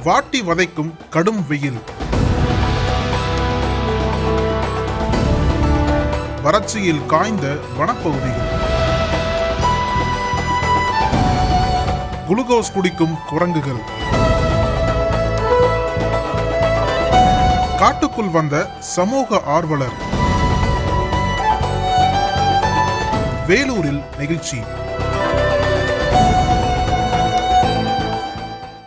வாட்டி வதைக்கும் கடும் வெயில். வறட்சியில் காய்ந்த வனப்பகுதிகள். குளுக்கோஸ் குடிக்கும் குரங்குகள். காட்டுக்குள் வந்த சமூக ஆர்வலர். வேலூரில் நெகிழ்ச்சி.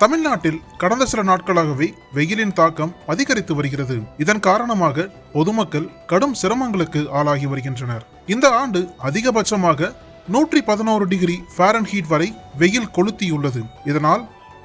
தமிழ்நாட்டில் கடந்த சில நாட்களாகவே வெயிலின் தாக்கம் அதிகரித்து வருகிறது. இதன் காரணமாக பொதுமக்கள் கடும் சிரமங்களுக்கு ஆளாகி வருகின்றனர். இந்த ஆண்டு அதிகபட்சமாக 111 டிகிரி ஃபாரன்ஹீட் வரை வெயில் கொளுத்தியுள்ளது. இதனால்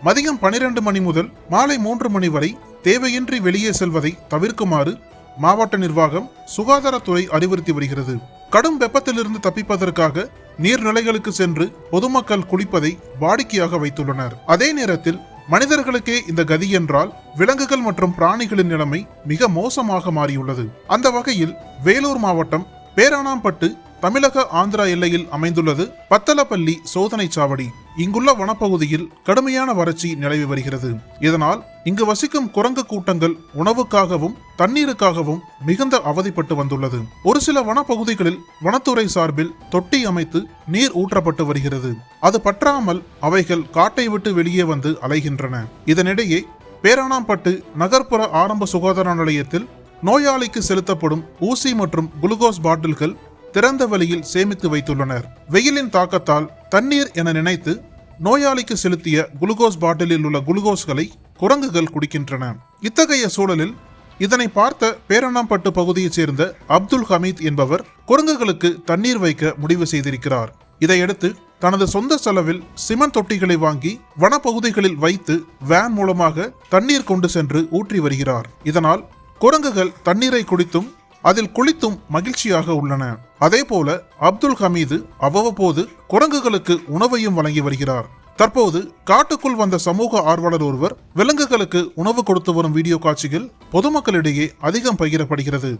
மதியம் 12 மணி முதல் மாலை 3 மணி வரை தேவையின்றி வெளியே செல்வதை தவிர்க்குமாறு மாவட்ட நிர்வாகம், சுகாதாரத்துறை அறிவுறுத்தி வருகிறது. கடும் வெப்பத்திலிருந்து தப்பிப்பதற்காக நீர்நிலைகளுக்கு சென்று பொதுமக்கள் குளிப்பதை வாடிக்கையாக வைத்துள்ளனர். அதே நேரத்தில் மனிதர்களுக்கே இந்த கதி என்றால் விலங்குகள் மற்றும் பிராணிகளின் நிலைமை மிக மோசமாக மாறியுள்ளது. அந்த வகையில் வேலூர் மாவட்டம் பேரணாம்பட்டு தமிழக ஆந்திரா எல்லையில் அமைந்துள்ளது பத்தலப்பள்ளி சோதனை சாவடி. இங்குள்ள வனப்பகுதியில் கடுமையான வறட்சி நிலவி வருகிறது. இதனால் இங்கு வசிக்கும் குரங்கு கூட்டங்கள் உணவுக்காகவும் தண்ணீருக்காகவும் மிகுந்த அவதிப்பட்டு வந்துள்ளது. ஒரு சில வனப்பகுதிகளில் வனத்துறை சார்பில் தொட்டி அமைத்து நீர் ஊற்றப்பட்டு வருகிறது. அது பற்றாமல் அவைகள் காட்டை விட்டு வெளியே வந்து அலைகின்றன. இதனிடையே பேரணாம்பட்டு நகர்ப்புற ஆரம்ப சுகாதார நிலையத்தில் நோயாளிக்கு செலுத்தப்படும் ஊசி மற்றும் குளுக்கோஸ் பாட்டில்கள் திறந்த வழியில் சேமித்து வைத்துள்ளனர். வெயிலின் தாக்கத்தால் தண்ணீர் என நினைத்து நோயாளிக்கு செலுத்திய குளுக்கோஸ் பாட்டிலில் உள்ள குளுக்கோஸ்களை குரங்குகள் குடிக்கின்றன. இத்தகைய சூழலில் இதனை பார்த்த பேரணாம்பட்டு பகுதியைச் சேர்ந்த அப்துல் ஹமீத் என்பவர் குரங்குகளுக்கு தண்ணீர் வைக்க முடிவு செய்திருக்கிறார். இதையடுத்து தனது சொந்த செலவில் சிமெண்ட் தொட்டிகளை வாங்கி வனப்பகுதிகளில் வைத்து வேன் மூலமாக தண்ணீர் கொண்டு சென்று ஊற்றி வருகிறார். இதனால் குரங்குகள் தண்ணீரை குடித்தும் அதில் குளித்தும் மகிழ்ச்சியாக உள்ளன. அதே போல அப்துல் ஹமீது அவ்வப்போது குரங்குகளுக்கு உணவையும் வழங்கி வருகிறார். தற்போது காட்டுக்குள் வந்த சமூக ஆர்வலர் ஒருவர் விலங்குகளுக்கு உணவு கொடுத்து வரும் வீடியோ காட்சிகள் பொதுமக்களிடையே அதிகம் பகிரப்படுகிறது.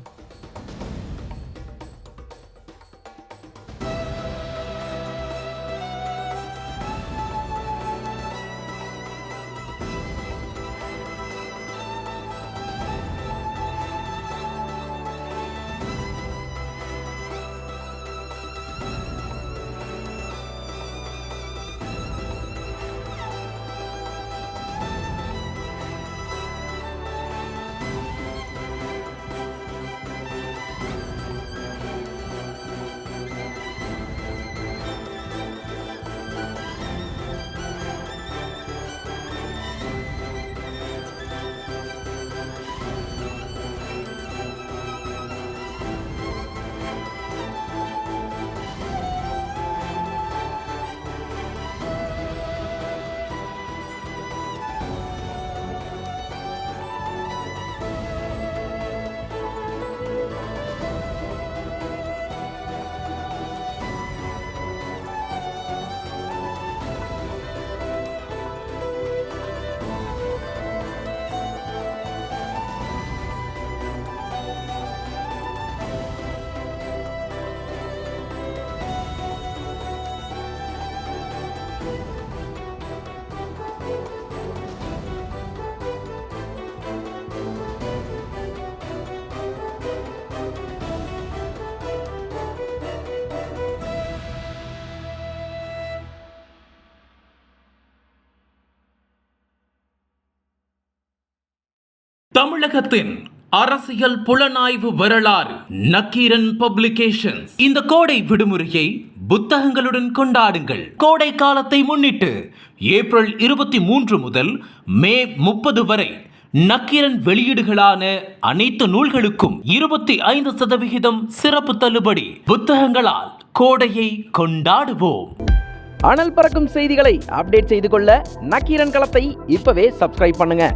தமிழகத்தின் அரசியல் புலனாய்வு வரலாறு நக்கீரன் பப்ளிகேஷன்ஸ். இந்த கோடை விடுமுறையை புத்தகங்களுடன் கொண்டாடுங்கள். கோடை காலத்தை முன்னிட்டு ஏப்ரல் 23 முதல் மே 30 வரை நக்கீரன் வெளியீடுகளான அனைத்து நூல்களுக்கும் 25% சிறப்பு தள்ளுபடி. புத்தகங்களால் கோடையை கொண்டாடுவோம். அனல் பறக்கும் செய்திகளை அப்டேட் செய்து கொள்ள நக்கீரன் களத்தை இப்பவே சப்ஸ்கிரைப் பண்ணுங்க.